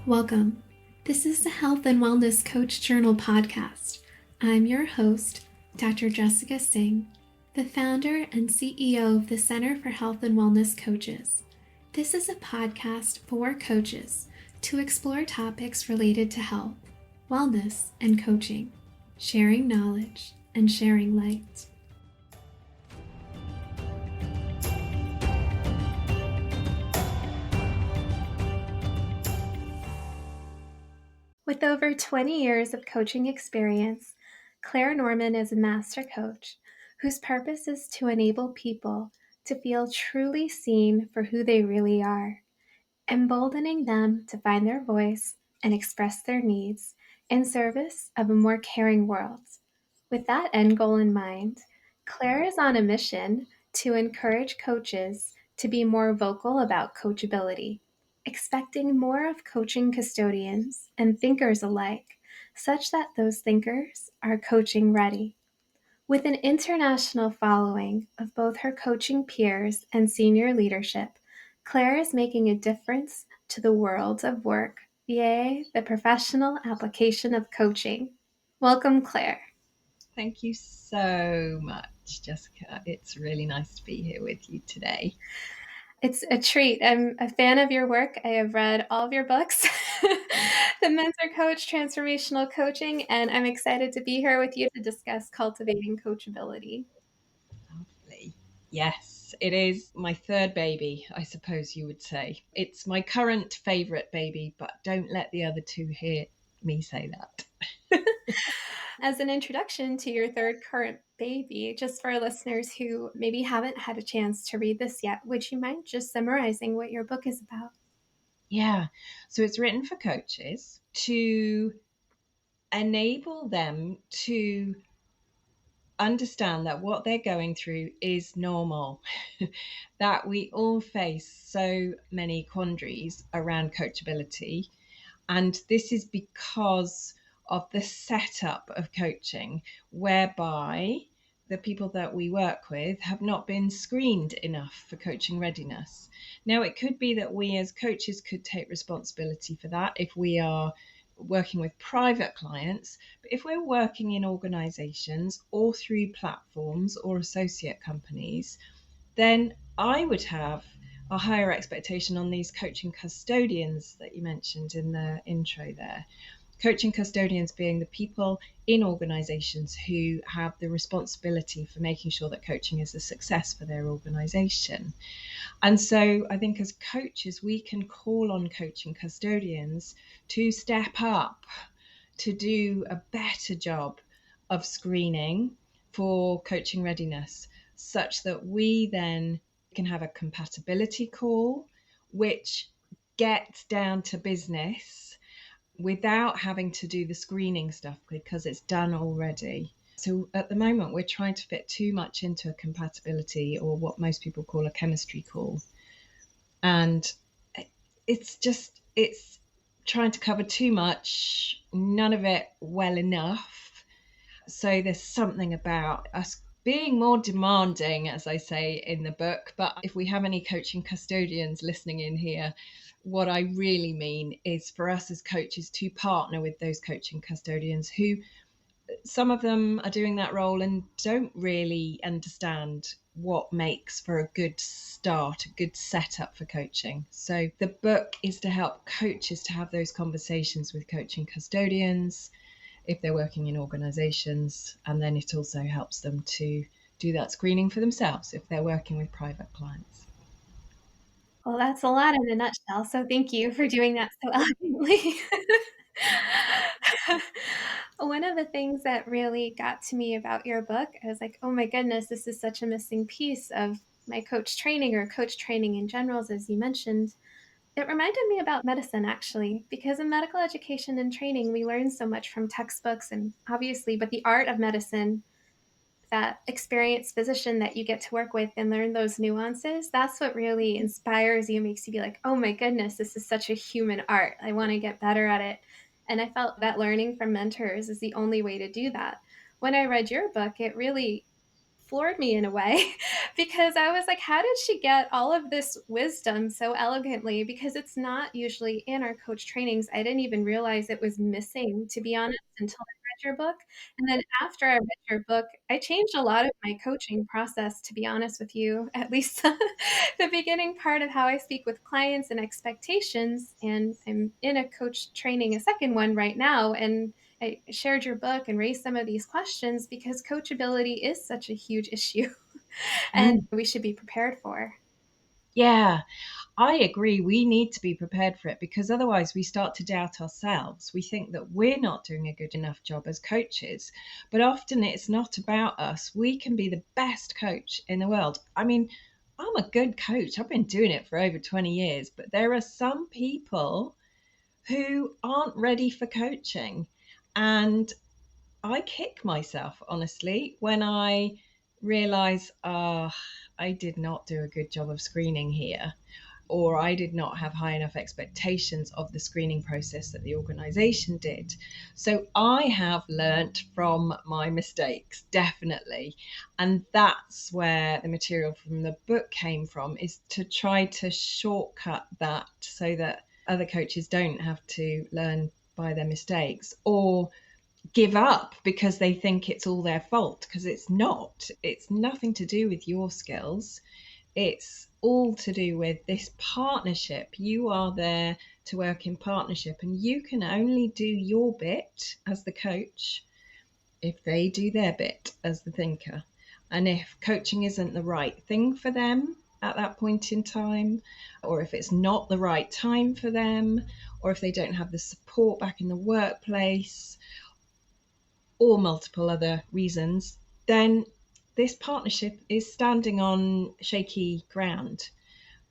Welcome. This is the Health and Wellness Coach Journal podcast. I'm your host, Dr. Jessica Singh, the founder and CEO of the Center for Health and Wellness Coaches. This is a podcast for coaches to explore topics related to health, wellness, and coaching, sharing knowledge and sharing light. With over 20 years of coaching experience, Clare Norman is a master coach whose purpose is to enable people to feel truly seen for who they really are, emboldening them to find their voice and express their needs in service of a more caring world. With that end goal in mind, Clare is on a mission to encourage coaches to be more vocal about coachability, expecting more of coaching custodians and thinkers alike, such that those thinkers are coaching ready. With an international following of both her coaching peers and senior leadership, Clare is making a difference to the world of work via the professional application of coaching. Welcome, Clare. Thank you so much, Jessica. It's really nice to be here with you today. It's a treat. I'm a fan of your work. I have read all of your books, The Mentor Coach, Transformational Coaching, and I'm excited to be here with you to discuss cultivating coachability. Lovely. Yes, it is my third baby, I suppose you would say. It's my current favourite baby, but don't let the other two hear me say that. As an introduction to your third current baby, just for our listeners who maybe haven't had a chance to read this yet, would you mind just summarizing what your book is about? Yeah, so it's written for coaches to enable them to understand that what they're going through is normal, that we all face so many quandaries around coachability. And this is because of the setup of coaching, whereby the people that we work with have not been screened enough for coaching readiness. Now, it could be that we as coaches could take responsibility for that if we are working with private clients, but if we're working in organizations or through platforms or associate companies, then I would have a higher expectation on these coaching custodians that you mentioned in the intro there. Coaching custodians being the people in organizations who have the responsibility for making sure that coaching is a success for their organization. And so I think as coaches, we can call on coaching custodians to step up, to do a better job of screening for coaching readiness, such that we then can have a compatibility call, which gets down to business without having to do the screening stuff because it's done already. So at the moment, we're trying to fit too much into a compatibility, or what most people call a chemistry call. And it's trying to cover too much, none of it well enough. So there's something about us being more demanding, as I say in the book. But if we have any coaching custodians listening in here, what I really mean is for us as coaches to partner with those coaching custodians who, some of them are doing that role and don't really understand what makes for a good start, a good setup for coaching. So the book is to help coaches to have those conversations with coaching custodians if they're working in organizations, and then it also helps them to do that screening for themselves if they're working with private clients. Well, that's a lot in a nutshell, so thank you for doing that so elegantly. One of the things that really got to me about your book, I was like, oh my goodness, this is such a missing piece of my coach training, or coach training in general, as you mentioned. It reminded me about medicine, actually, because in medical education and training, we learn so much from textbooks and obviously, but the art of medicine, that experienced physician that you get to work with and learn those nuances, that's what really inspires you, makes you be like, oh my goodness, this is such a human art. I want to get better at it. And I felt that learning from mentors is the only way to do that. When I read your book, it really floored me in a way because I was like, how did she get all of this wisdom so elegantly? Because it's not usually in our coach trainings. I didn't even realize it was missing, to be honest, until I read your book. And then after I read your book, I changed a lot of my coaching process, to be honest with you, at least the beginning part of how I speak with clients and expectations. And I'm in a coach training, a second one right now. And I shared your book and raised some of these questions because coachability is such a huge issue and Mm. we should be prepared for. Yeah, I agree. We need to be prepared for it because otherwise we start to doubt ourselves. We think that we're not doing a good enough job as coaches, but often it's not about us. We can be the best coach in the world. I mean, I'm a good coach. I've been doing it for over 20 years, but there are some people who aren't ready for coaching. And I kick myself, honestly, when I realize, I did not do a good job of screening here, or I did not have high enough expectations of the screening process that the organization did. So I have learnt from my mistakes, definitely. And that's where the material from the book came from, is to try to shortcut that so that other coaches don't have to learn by their mistakes or give up because they think it's all their fault, because it's not. It's nothing to do with your skills. It's all to do with this partnership. You are there to work in partnership, and you can only do your bit as the coach if they do their bit as the thinker. And if coaching isn't the right thing for them at that point in time, or if it's not the right time for them, or if they don't have the support back in the workplace, or multiple other reasons, then this partnership is standing on shaky ground.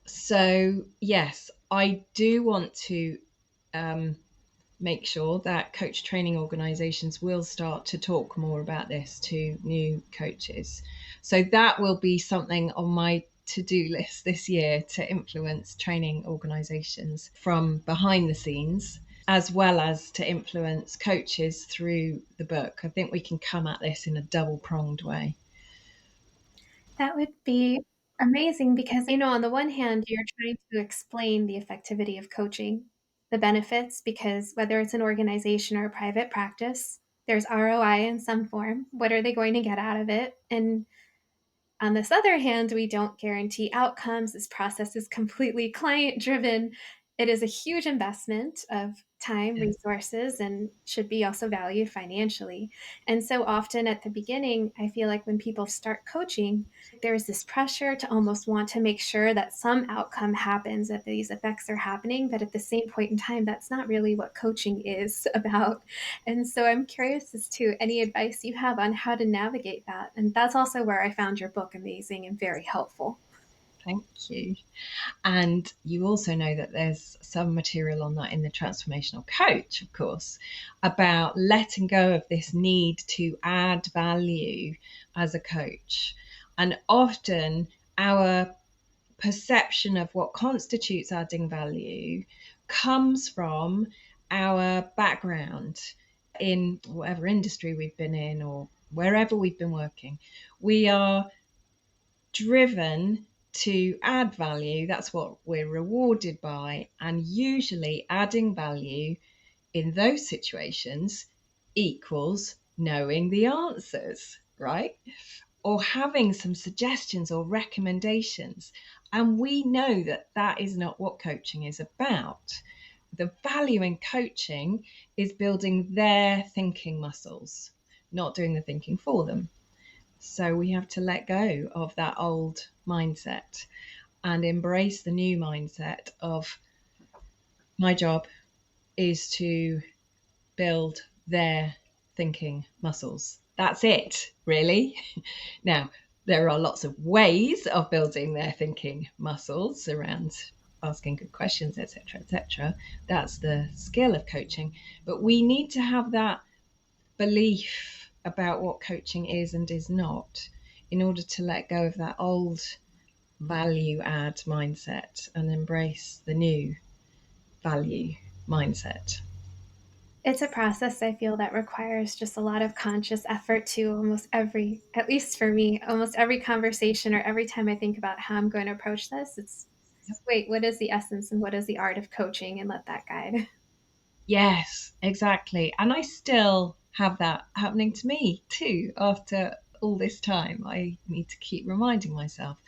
So, yes, I do want to um, make sure that coach training organizations will start to talk more about this to new coaches. So, that will be something on my to-do list this year, to influence training organizations from behind the scenes, as well as to influence coaches through the book. I think we can come at this in a double-pronged way. That would be amazing because, on the one hand, you're trying to explain the effectivity of coaching, the benefits, because whether it's an organization or a private practice, there's ROI in some form. What are they going to get out of it? And on this other hand, we don't guarantee outcomes. This process is completely client driven. It is a huge investment of time, Yes. resources, and should be also valued financially. And so often at the beginning, I feel like when people start coaching, there's this pressure to almost want to make sure that some outcome happens, that these effects are happening. But at the same point in time, that's not really what coaching is about. And so I'm curious as to any advice you have on how to navigate that. And that's also where I found your book amazing and very helpful. Thank you. And you also know that there's some material on that in the Transformational Coach, of course, about letting go of this need to add value as a coach. And often our perception of what constitutes adding value comes from our background in whatever industry we've been in or wherever we've been working. We are driven to add value. That's what we're rewarded by. And usually, adding value in those situations equals knowing the answers, right? Or having some suggestions or recommendations. And we know that that is not what coaching is about. The value in coaching is building their thinking muscles, not doing the thinking for them. So we have to let go of that old mindset and embrace the new mindset of, my job is to build their thinking muscles. That's it, really. Now, there are lots of ways of building their thinking muscles around asking good questions, etc., etc. That's the skill of coaching. But we need to have that belief about what coaching is and is not in order to let go of that old value add mindset and embrace the new value mindset. It's a process I feel that requires just a lot of conscious effort to almost every, at least for me, almost every conversation or every time I think about how I'm going to approach this, it's wait, what is the essence and what is the art of coaching, and let that guide. Yes, exactly. And I still have that happening to me too after all this time. I need to keep reminding myself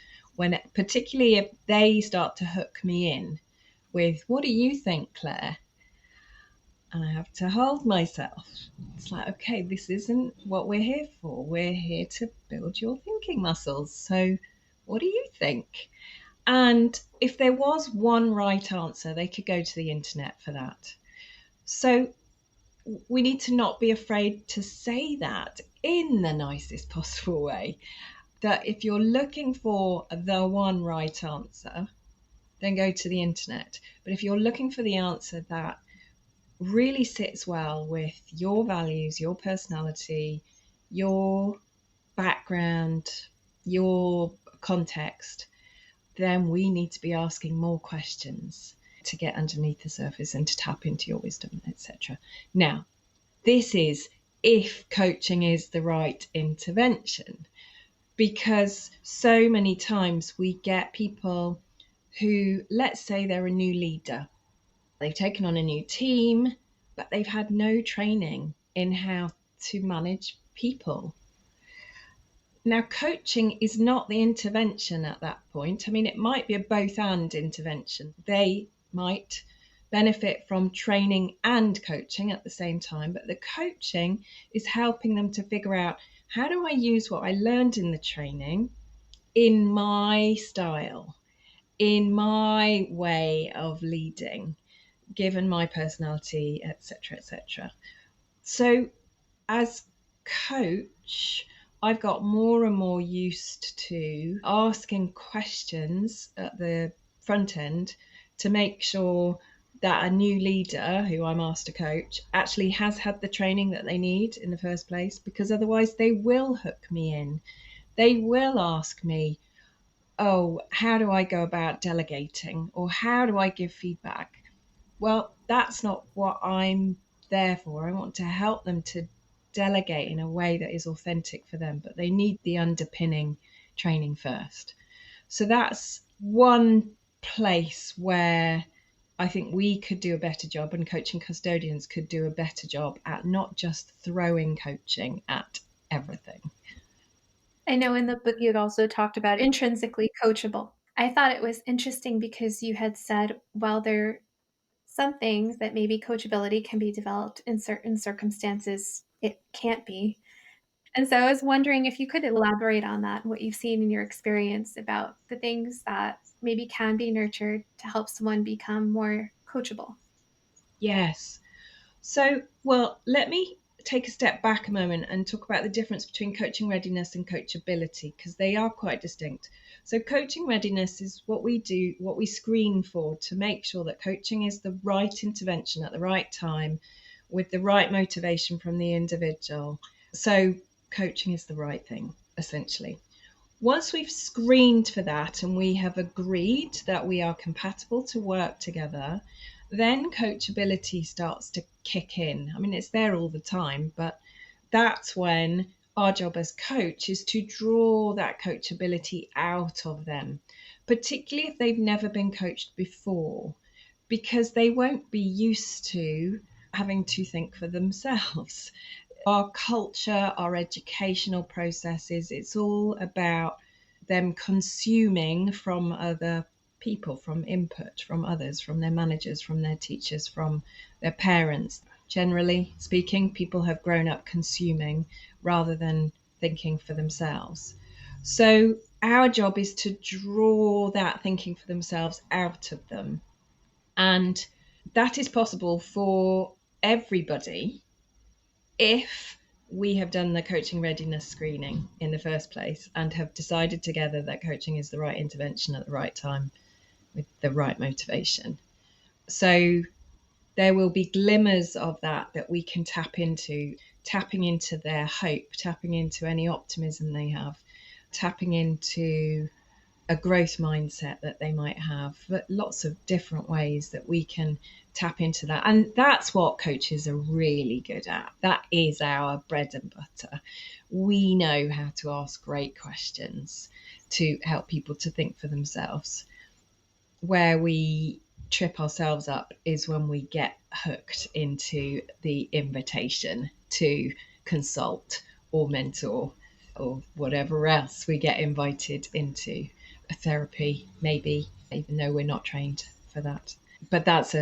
particularly if they start to hook me in with, what do you think, Claire? And I have to hold myself. It's like, okay, this isn't what we're here for. We're here to build your thinking muscles. So, what do you think? And if there was one right answer, they could go to the internet for that. So, we need to not be afraid to say that in the nicest possible way. That if you're looking for the one right answer, then go to the internet. But if you're looking for the answer that really sits well with your values, your personality, your background, your context, then we need to be asking more questions to get underneath the surface and to tap into your wisdom, etc. Now, this is if coaching is the right intervention, because so many times we get people who, let's say they're a new leader, they've taken on a new team, but they've had no training in how to manage people. Now, coaching is not the intervention at that point. I mean, it might be a both and intervention. They might benefit from training and coaching at the same time, but the coaching is helping them to figure out, how do I use what I learned in the training in my style, in my way of leading, given my personality, etc., etc. So, as coach, I've got more and more used to asking questions at the front end to make sure that a new leader who I'm asked to coach actually has had the training that they need in the first place, because otherwise they will hook me in. They will ask me, oh, how do I go about delegating? Or how do I give feedback? Well, that's not what I'm there for. I want to help them to delegate in a way that is authentic for them, but they need the underpinning training first. So that's one place where I think we could do a better job, and coaching custodians could do a better job at not just throwing coaching at everything. I know in the book you had also talked about intrinsically coachable. I thought it was interesting because you had said, while there are some things that maybe coachability can be developed in certain circumstances, it can't be. And so I was wondering if you could elaborate on that and what you've seen in your experience about the things that maybe can be nurtured to help someone become more coachable. Yes. So, well, let me take a step back a moment and talk about the difference between coaching readiness and coachability, because they are quite distinct. So, coaching readiness is what we do, what we screen for to make sure that coaching is the right intervention at the right time with the right motivation from the individual. So, coaching is the right thing, essentially. Once we've screened for that and we have agreed that we are compatible to work together, then coachability starts to kick in. I mean, it's there all the time, but that's when our job as coach is to draw that coachability out of them, particularly if they've never been coached before, because they won't be used to having to think for themselves. Our culture, our educational processes, it's all about them consuming from other people, from input from others, from their managers, from their teachers, from their parents. Generally speaking, people have grown up consuming rather than thinking for themselves. So, our job is to draw that thinking for themselves out of them. And that is possible for everybody if we have done the coaching readiness screening in the first place and have decided together that coaching is the right intervention at the right time with the right motivation. So there will be glimmers of that we can tap into, tapping into their hope, tapping into any optimism they have, tapping into a growth mindset that they might have, but lots of different ways that we can tap into that. And that's what coaches are really good at. That is our bread and butter. We know how to ask great questions to help people to think for themselves. Where we trip ourselves up is when we get hooked into the invitation to consult or mentor or whatever else we get invited into. A therapy, maybe, even though we're not trained for that. But that's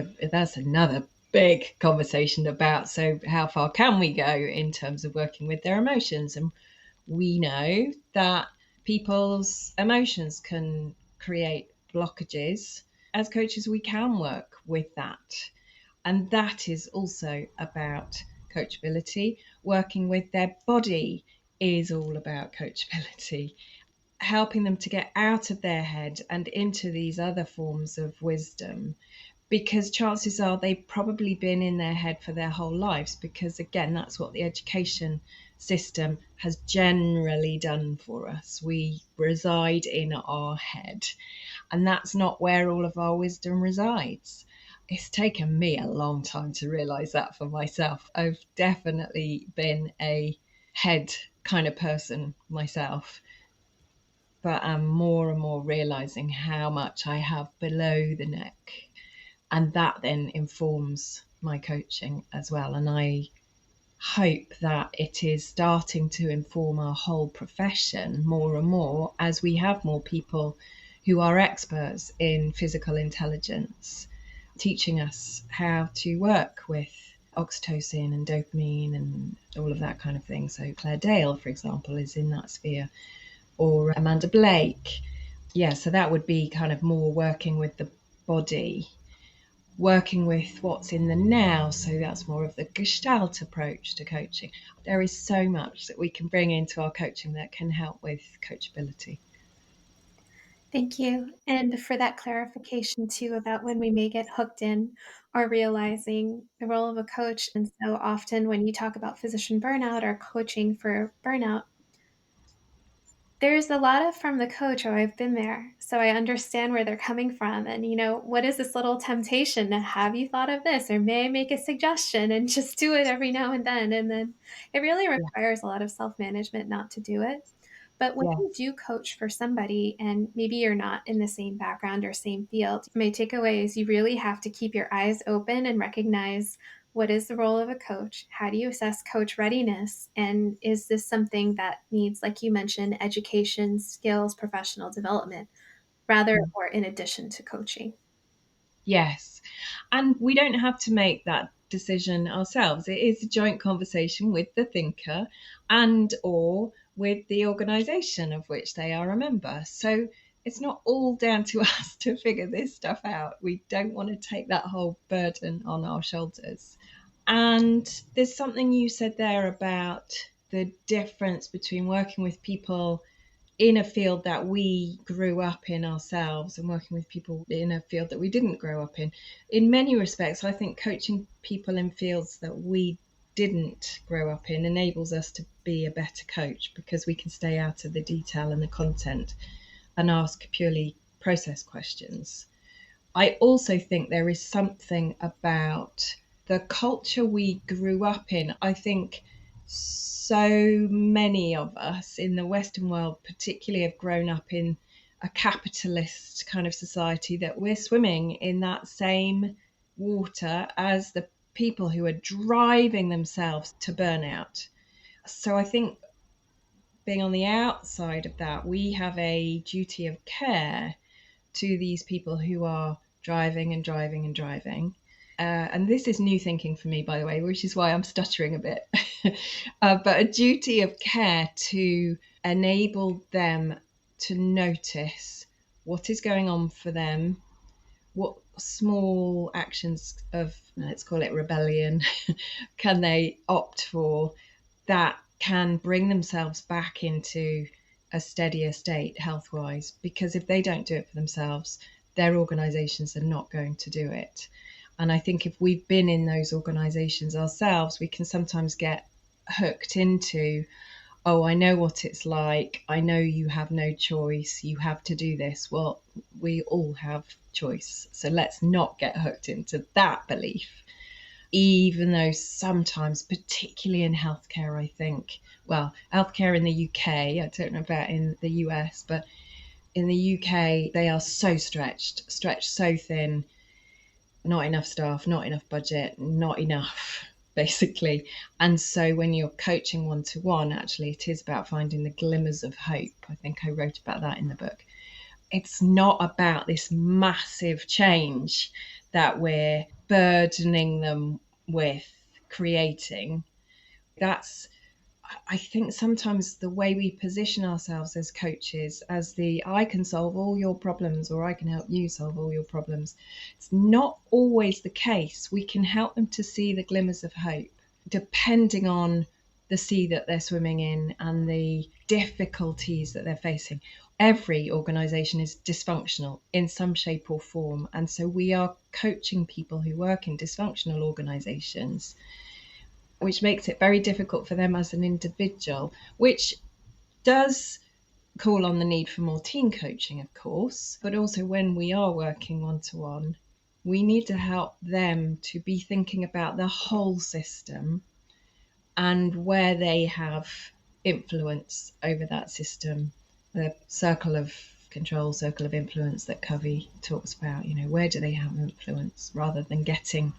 another big conversation about, so how far can we go in terms of working with their emotions. And we know that people's emotions can create blockages. As coaches, we can work with that. And that is also about coachability. Working with their body is all about coachability, helping them to get out of their head and into these other forms of wisdom, because chances are they've probably been in their head for their whole lives, because again, that's what the education system has generally done for us. We reside in our head, and that's not where all of our wisdom resides. It's taken me a long time to realize that for myself. I've definitely been a head kind of person myself, but I'm more and more realizing how much I have below the neck. And that then informs my coaching as well. And I hope that it is starting to inform our whole profession more and more as we have more people who are experts in physical intelligence teaching us how to work with oxytocin and dopamine and all of that kind of thing. So Claire Dale, for example, is in that sphere, or Amanda Blake. Yeah, so that would be kind of more working with the body, working with what's in the now. So that's more of the Gestalt approach to coaching. There is so much that we can bring into our coaching that can help with coachability. Thank you. And for that clarification too about when we may get hooked in or realizing the role of a coach. And so often when you talk about physician burnout or coaching for burnout, there's a lot of from the coach, "Oh, I've been there, so I understand where they're coming from, and, what is this little temptation to have you thought of this, or may I make a suggestion?" And just do it every now and then it really Yeah. requires a lot of self-management not to do it. But when you Yes. do coach for somebody and maybe you're not in the same background or same field, my takeaway is you really have to keep your eyes open and recognize what is the role of a coach? How do you assess coach readiness? And is this something that needs, like you mentioned, education, skills, professional development, rather or in addition to coaching? Yes. And we don't have to make that decision ourselves. It is a joint conversation with the thinker and or with the organization of which they are a member. So it's not all down to us to figure this stuff out. We don't want to take that whole burden on our shoulders. And there's something you said there about the difference between working with people in a field that we grew up in ourselves and working with people in a field that we didn't grow up in. In many respects, I think coaching people in fields that we didn't grow up in enables us to be a better coach, because we can stay out of the detail and the content and ask purely process questions. I also think there is something about the culture we grew up in. I think so many of us in the Western world, particularly, have grown up in a capitalist kind of society, that we're swimming in that same water as the people who are driving themselves to burnout. So I think being on the outside of that, we have a duty of care to these people who are driving and driving and driving. And this is new thinking for me, by the way, which is why I'm stuttering a bit. But a duty of care to enable them to notice what is going on for them, what small actions of, let's call it rebellion, can they opt for that can bring themselves back into a steadier state health wise. Because if they don't do it for themselves, their organizations are not going to do it. And I think if we've been in those organizations ourselves, we can sometimes get hooked into, oh, I know what it's like. I know you have no choice. You have to do this. Well, we all have choice. So let's not get hooked into that belief. Even though sometimes, particularly in healthcare, I think, well, healthcare in the UK, I don't know about in the US, but in the UK, they are so stretched so thin, not enough staff, not enough budget, not enough, basically. And so when you're coaching one to one, actually, it is about finding the glimmers of hope. I think I wrote about that in the book. It's not about this massive change that we're burdening them with creating. That's, I think sometimes the way we position ourselves as coaches, as the I can solve all your problems or I can help you solve all your problems, it's not always the case. We can help them to see the glimmers of hope, depending on the sea that they're swimming in and the difficulties that they're facing. Every organization is dysfunctional in some shape or form. And so we are coaching people who work in dysfunctional organizations, which makes it very difficult for them as an individual, which does call on the need for more team coaching, of course, but also when we are working one to one, we need to help them to be thinking about the whole system and where they have influence over that system. The circle of control, circle of influence that Covey talks about, where do they have influence rather than getting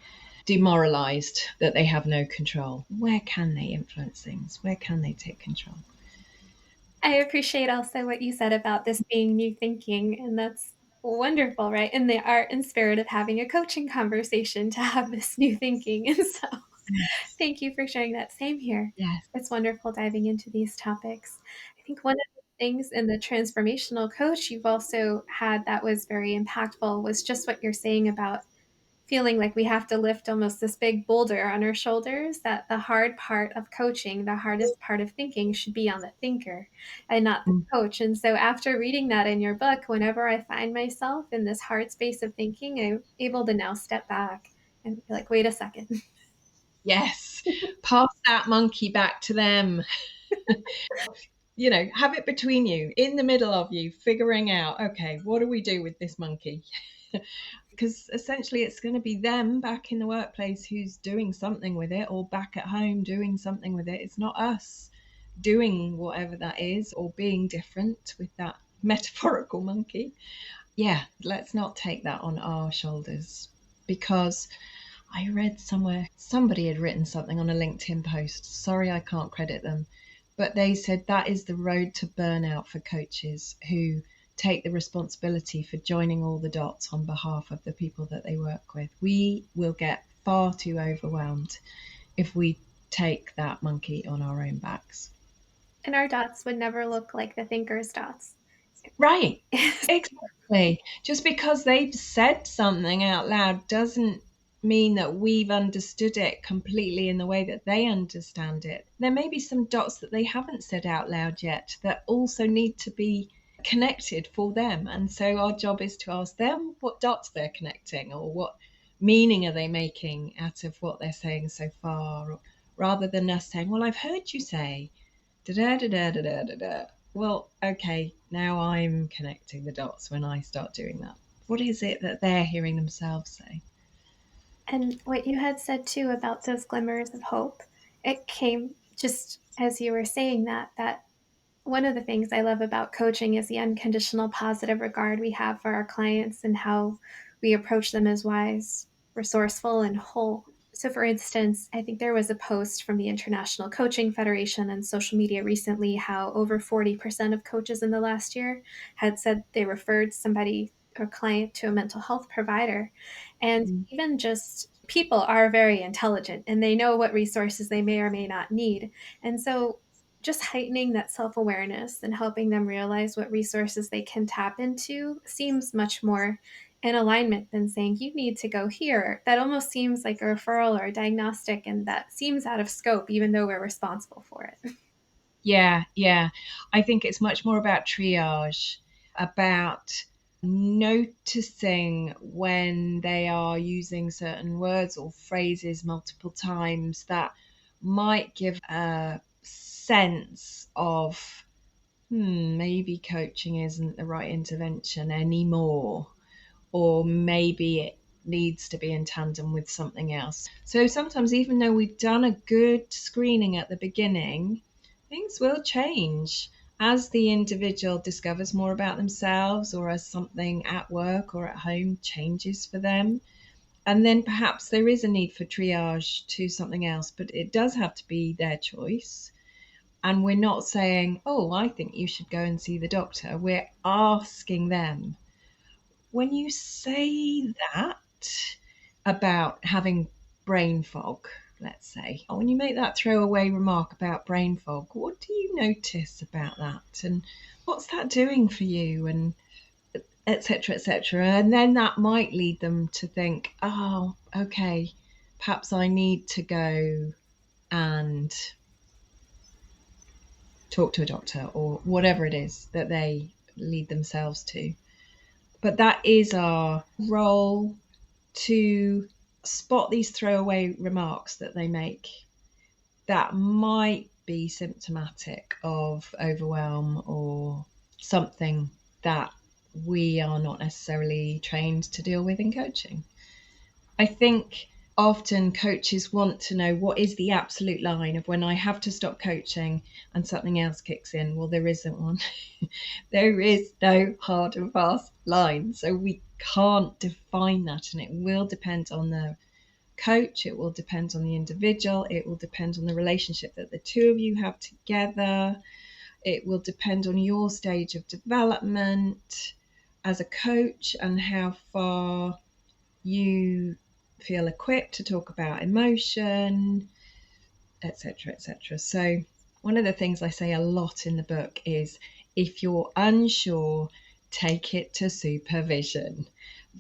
demoralized that they have no control? Where can they influence things? Where can they take control? I appreciate also what you said about this being new thinking, and that's wonderful, right? In the art and spirit of having a coaching conversation to have this new thinking. And so Yes. thank you for sharing that. Same here. Yes. It's wonderful diving into these topics. I think one of the things in the transformational coach you've also had that was very impactful was just what you're saying about feeling like we have to lift almost this big boulder on our shoulders, that the hard part of coaching, the hardest part of thinking should be on the thinker and not the Mm. coach. And so after reading that in your book, whenever I find myself in this hard space of thinking, I'm able to now step back and be like, wait a second. Yes. Pass that monkey back to them. Have it between you, in the middle of you, figuring out, okay, what do we do with this monkey? Because essentially it's going to be them back in the workplace who's doing something with it, or back at home doing something with it. It's not us doing whatever that is or being different with that metaphorical monkey. Yeah, let's not take that on our shoulders, because I read somewhere somebody had written something on a LinkedIn post. Sorry, I can't credit them, but they said that is the road to burnout for coaches who take the responsibility for joining all the dots on behalf of the people that they work with. We will get far too overwhelmed if we take that monkey on our own backs. And our dots would never look like the thinker's dots. Right. Exactly. Just because they've said something out loud doesn't mean that we've understood it completely in the way that they understand it. There may be some dots that they haven't said out loud yet that also need to be connected for them. And so our job is to ask them what dots they're connecting, or what meaning are they making out of what they're saying so far, rather than us saying, well, I've heard you say da da da da da da da da. Well, okay, now I'm connecting the dots when I start doing that. What is it that they're hearing themselves say? And what you had said too about those glimmers of hope, it came just as you were saying that one of the things I love about coaching is the unconditional positive regard we have for our clients and how we approach them as wise, resourceful, and whole. So, for instance, I think there was a post from the International Coaching Federation on social media recently how over 40% of coaches in the last year had said they referred somebody or client to a mental health provider. And Mm. even just people are very intelligent and they know what resources they may or may not need. And so, just heightening that self awareness and helping them realize what resources they can tap into seems much more in alignment than saying, you need to go here. That almost seems like a referral or a diagnostic, and that seems out of scope, even though we're responsible for it. Yeah, yeah. I think it's much more about triage, about noticing when they are using certain words or phrases multiple times that might give a sense of maybe coaching isn't the right intervention anymore, or maybe it needs to be in tandem with something else. So sometimes, even though we've done a good screening at the beginning, things will change as the individual discovers more about themselves, or as something at work or at home changes for them. And then perhaps there is a need for triage to something else, but it does have to be their choice. And we're not saying, oh, I think you should go and see the doctor. We're asking them. When you say that about having brain fog, let's say, when you make that throwaway remark about brain fog, what do you notice about that? And what's that doing for you? And etc., etc. And then that might lead them to think, oh, okay, perhaps I need to go and talk to a doctor, or whatever it is that they lead themselves to. But that is our role, to spot these throwaway remarks that they make that might be symptomatic of overwhelm or something that we are not necessarily trained to deal with in coaching. I think often coaches want to know, what is the absolute line of when I have to stop coaching and something else kicks in? Well, there isn't one. There is no hard and fast line. So we can't define that, and it will depend on the coach, it will depend on the individual, it will depend on the relationship that the two of you have together, it will depend on your stage of development as a coach and how far you feel equipped to talk about emotion, etc., etc. So one of the things I say a lot in the book is, if you're unsure, take it to supervision.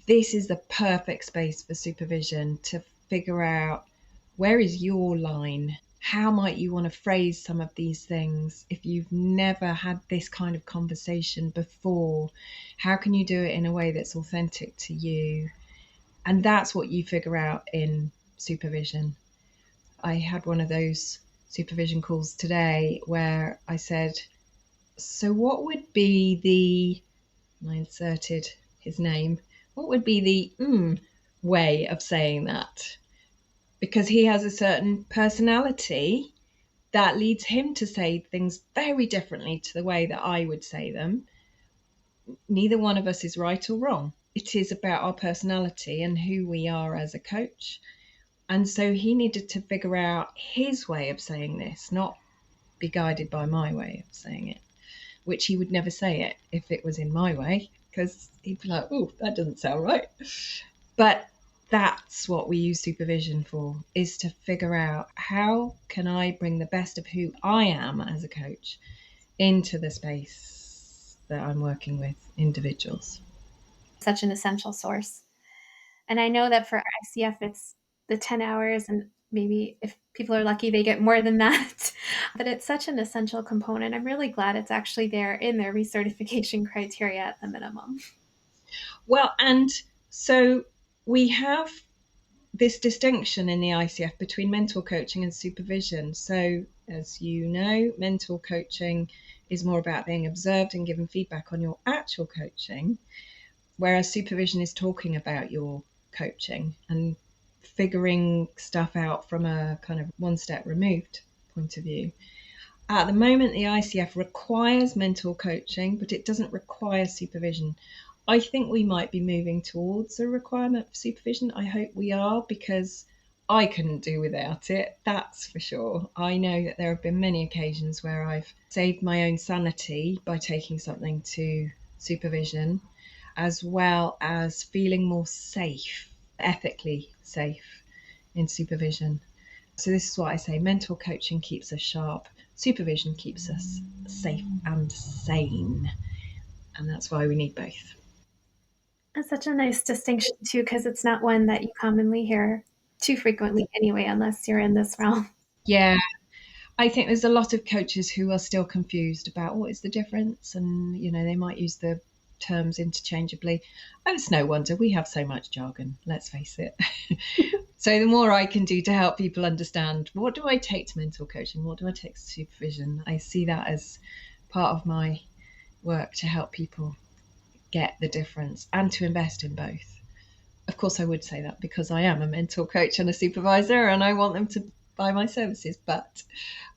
This is the perfect space for supervision to figure out, where is your line? How might you want to phrase some of these things? If you've never had this kind of conversation before, how can you do it in a way that's authentic to you? And that's what you figure out in supervision. I had one of those supervision calls today where I said, so what would be I inserted his name, what would be the way of saying that? Because he has a certain personality that leads him to say things very differently to the way that I would say them. Neither one of us is right or wrong. It is about our personality and who we are as a coach. And so he needed to figure out his way of saying this, not be guided by my way of saying it, which he would never say it if it was in my way, because he'd be like, oh, that doesn't sound right. But that's what we use supervision for, is to figure out, how can I bring the best of who I am as a coach into the space that I'm working with individuals. Such an essential source. And I know that for ICF, it's the 10 hours, and maybe if people are lucky, they get more than that. But it's such an essential component. I'm really glad it's actually there in their recertification criteria at the minimum. Well, and so we have this distinction in the ICF between mentor coaching and supervision. So, as you know, mentor coaching is more about being observed and given feedback on your actual coaching, whereas supervision is talking about your coaching and figuring stuff out from a kind of one step removed point of view. At the moment, the ICF requires mentor coaching, but it doesn't require supervision. I think we might be moving towards a requirement for supervision. I hope we are, because I couldn't do without it, that's for sure. I know that there have been many occasions where I've saved my own sanity by taking something to supervision, as well as feeling more safe, ethically safe in supervision. So this is what I say, mentor coaching keeps us sharp, supervision keeps us safe and sane. And that's why we need both. That's such a nice distinction, too, because it's not one that you commonly hear too frequently anyway, unless you're in this realm. Yeah, I think there's a lot of coaches who are still confused about what is the difference, and they might use the terms interchangeably. And it's no wonder, we have so much jargon, let's face it. So the more I can do to help people understand, what do I take to mental coaching? What do I take to supervision? I see that as part of my work to help people get the difference and to invest in both. Of course, I would say that because I am a mental coach and a supervisor and I want them to buy my services, but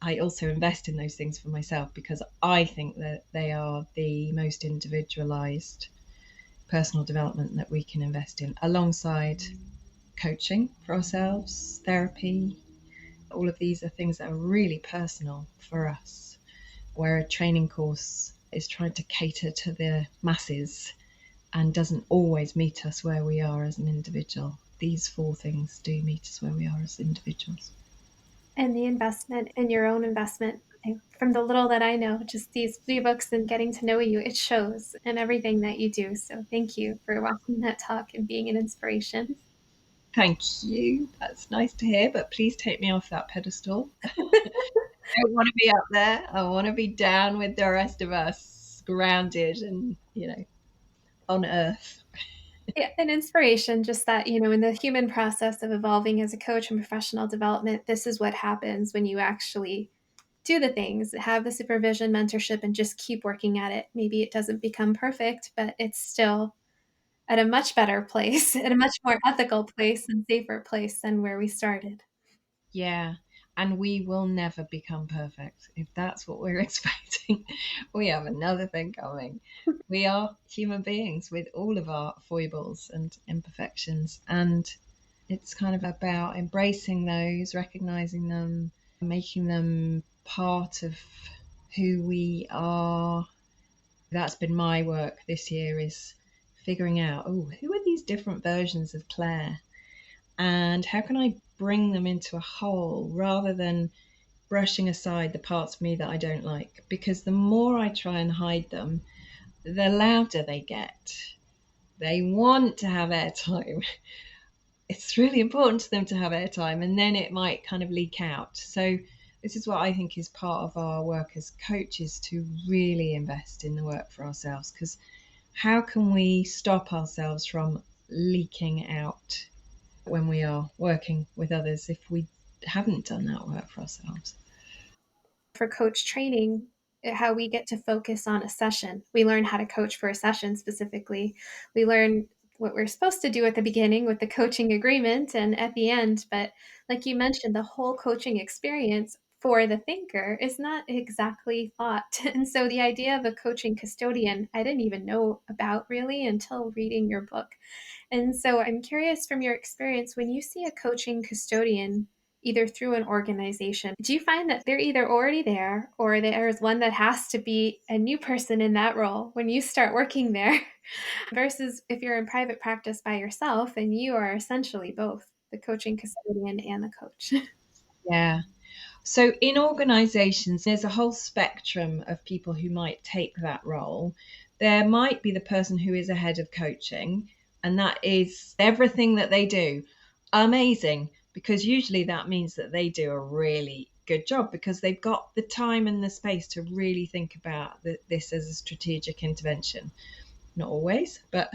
I also invest in those things for myself because I think that they are the most individualized personal development that we can invest in alongside coaching for ourselves, therapy. All of these are things that are really personal for us, where a training course is trying to cater to the masses and doesn't always meet us where we are as an individual. These four things do meet us where we are as individuals. And the investment and your own investment. From the little that I know, just these 3 books and getting to know you, it shows in everything that you do. So thank you for walking that talk and being an inspiration. Thank you. That's nice to hear, but please take me off that pedestal. I don't want to be up there. I want to be down with the rest of us, grounded and, on earth. Yeah, an inspiration, just that, in the human process of evolving as a coach and professional development, this is what happens when you actually do the things, have the supervision, mentorship, and just keep working at it. Maybe it doesn't become perfect, but it's still at a much better place, at a much more ethical place and safer place than where we started. Yeah. And we will never become perfect. If that's what we're expecting, we have another thing coming. We are human beings with all of our foibles and imperfections. And it's kind of about embracing those, recognizing them, making them part of who we are. That's been my work this year, is figuring out, oh, who are these different versions of Clare? And how can I bring them into a whole rather than brushing aside the parts of me that I don't like? Because the more I try and hide them, the louder they get. They want to have airtime. It's really important to them to have airtime, and then it might kind of leak out. So, this is what I think is part of our work as coaches, to really invest in the work for ourselves. Because how can we stop ourselves from leaking out when we are working with others if we haven't done that work for ourselves? For coach training, how we get to focus on a session. We learn how to coach for a session specifically. We learn what we're supposed to do at the beginning with the coaching agreement and at the end. But like you mentioned, the whole coaching experience for the thinker is not exactly thought. And so the idea of a coaching custodian, I didn't even know about really until reading your book. And so I'm curious from your experience, when you see a coaching custodian, either through an organization, do you find that they're either already there or there's one that has to be a new person in that role when you start working there? Versus if you're in private practice by yourself and you are essentially both the coaching custodian and the coach. Yeah. So, in organizations, there's a whole spectrum of people who might take that role. There might be the person who is a head of coaching, and that is everything that they do amazing, because usually that means that they do a really good job because they've got the time and the space to really think about this as a strategic intervention. Not always, but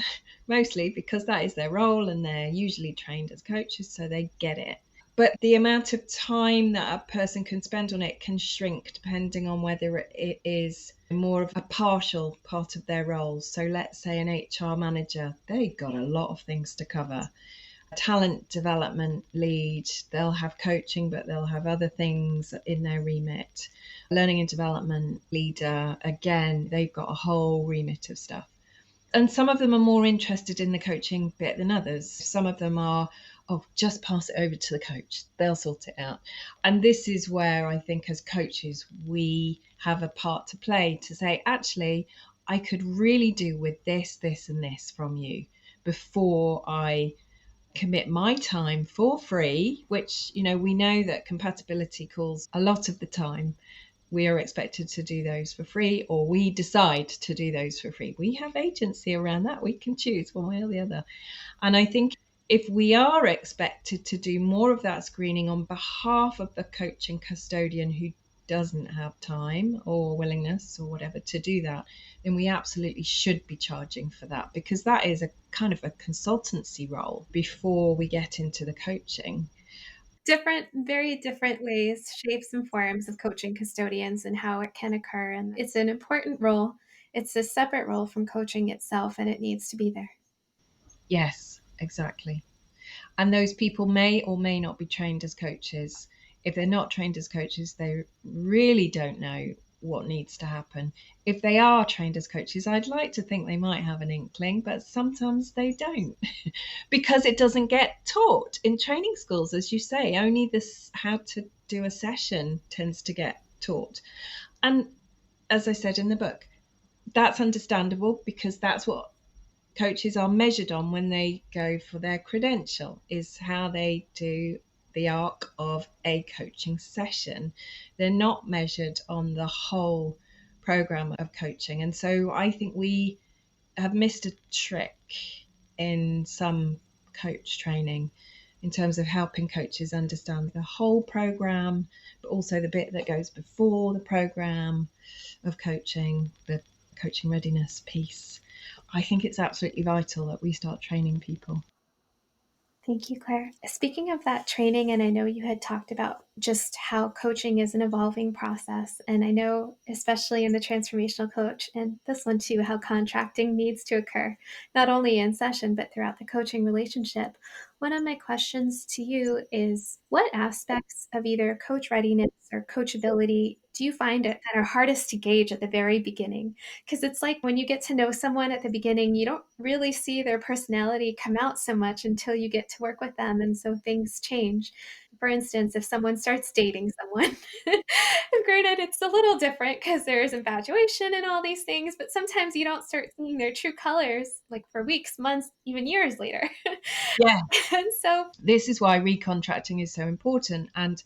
mostly, because that is their role and they're usually trained as coaches, so they get it. But the amount of time that a person can spend on it can shrink depending on whether it is more of a partial part of their roles. So let's say an HR manager, they've got a lot of things to cover. A talent development lead, they'll have coaching, but they'll have other things in their remit. Learning and development leader, again, they've got a whole remit of stuff. And some of them are more interested in the coaching bit than others. Some of them are, oh, just pass it over to the coach, they'll sort it out. And this is where I think as coaches we have a part to play, to say, actually, I could really do with this and this from you before I commit my time for free, which, we know that compatibility calls a lot of the time. We are expected to do those for free, or we decide to do those for free. We have agency around that. We can choose one way or the other. And I think if we are expected to do more of that screening on behalf of the coaching custodian who doesn't have time or willingness or whatever to do that, then we absolutely should be charging for that, because that is a kind of a consultancy role before we get into the coaching. Different, very different ways, shapes, and forms of coaching custodians and how it can occur. And it's an important role. It's a separate role from coaching itself, and it needs to be there. Yes, exactly. And those people may or may not be trained as coaches. If they're not trained as coaches, they really don't know what needs to happen. If they are trained as coaches, I'd like to think they might have an inkling, but sometimes they don't because it doesn't get taught in training schools, as you say. Only this how to do a session tends to get taught. And as I said in the book, that's understandable because that's what coaches are measured on when they go for their credential, is how they do the arc of a coaching session. They're not measured on the whole program of coaching. And so I think we have missed a trick in some coach training in terms of helping coaches understand the whole program, but also the bit that goes before the program of coaching, the coaching readiness piece. I think it's absolutely vital that we start training people. Thank you, Claire. Speaking of that training, and I know you had talked about just how coaching is an evolving process. And I know, especially in the transformational coach, and this one too, how contracting needs to occur, not only in session, but throughout the coaching relationship. One of my questions to you is what aspects of either coach readiness or coachability do you find it that are hardest to gauge at the very beginning? Because it's like when you get to know someone at the beginning, you don't really see their personality come out so much until you get to work with them. And so things change. For instance, if someone starts dating someone, granted, it's a little different because there's infatuation and all these things, but sometimes you don't start seeing their true colors like for weeks, months, even years later. Yeah, And so, this is why recontracting is so important. And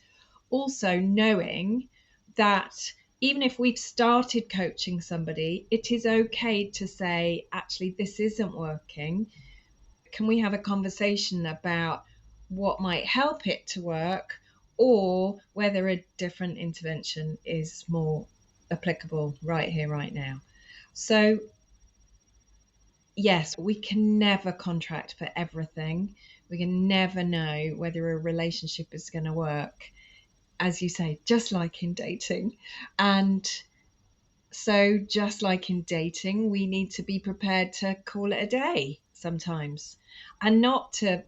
also knowing that even if we've started coaching somebody, it is okay to say, actually, this isn't working. Can we have a conversation about what might help it to work, or whether a different intervention is more applicable right here, right now? So, yes, we can never contract for everything. We can never know whether a relationship is going to work, as you say, just like in dating. And so, just like in dating, we need to be prepared to call it a day sometimes and not to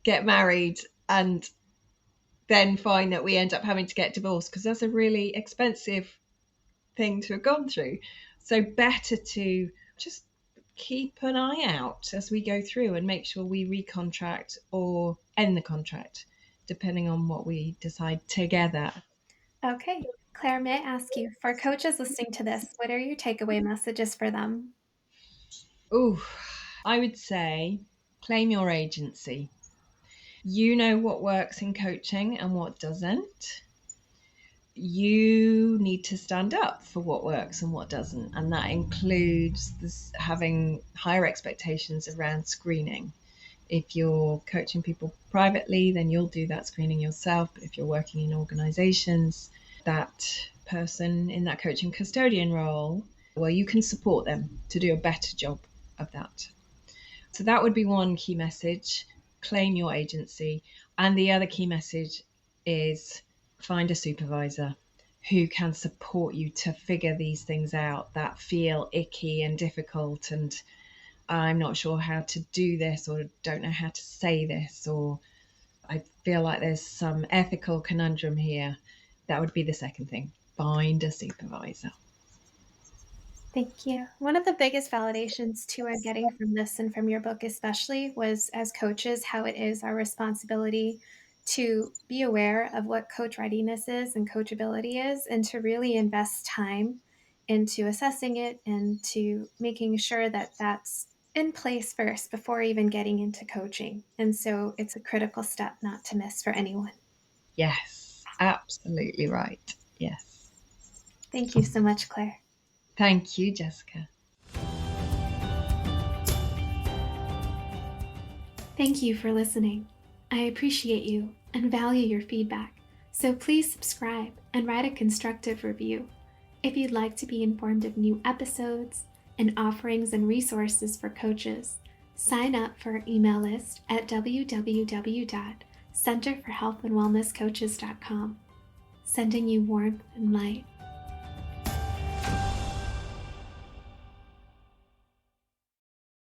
get married and then find that we end up having to get divorced, because that's a really expensive thing to have gone through. So, better to just keep an eye out as we go through and make sure we recontract or end the contract, depending on what we decide together. okay. Claire, may I ask you, for coaches listening to this, what are your takeaway messages for them? Oh, I would say claim your agency. You know what works in coaching and what doesn't. You need to stand up for what works and what doesn't. And that includes this, having higher expectations around screening. If you're coaching people privately, then you'll do that screening yourself. But if you're working in organizations, that person in that coaching custodian role, well, you can support them to do a better job of that. So that would be one key message: claim your agency. And the other key message is find a supervisor who can support you to figure these things out that feel icky and difficult, and I'm not sure how to do this, or don't know how to say this, or I feel like there's some ethical conundrum here. That would be the second thing. Find a supervisor. Thank you. One of the biggest validations too I'm getting from this and from your book especially was as coaches how it is our responsibility to be aware of what coach readiness is and coachability is and to really invest time into assessing it and to making sure that that's in place first before even getting into coaching. And so it's a critical step not to miss for anyone. Yes, absolutely right. Yes. Thank you so much, Claire. Thank you, Jessica. Thank you for listening. I appreciate you and value your feedback. So please subscribe and write a constructive review. If you'd like to be informed of new episodes and offerings and resources for coaches, sign up for our email list at www.centerforhealthandwellnesscoaches.com. Sending you warmth and light.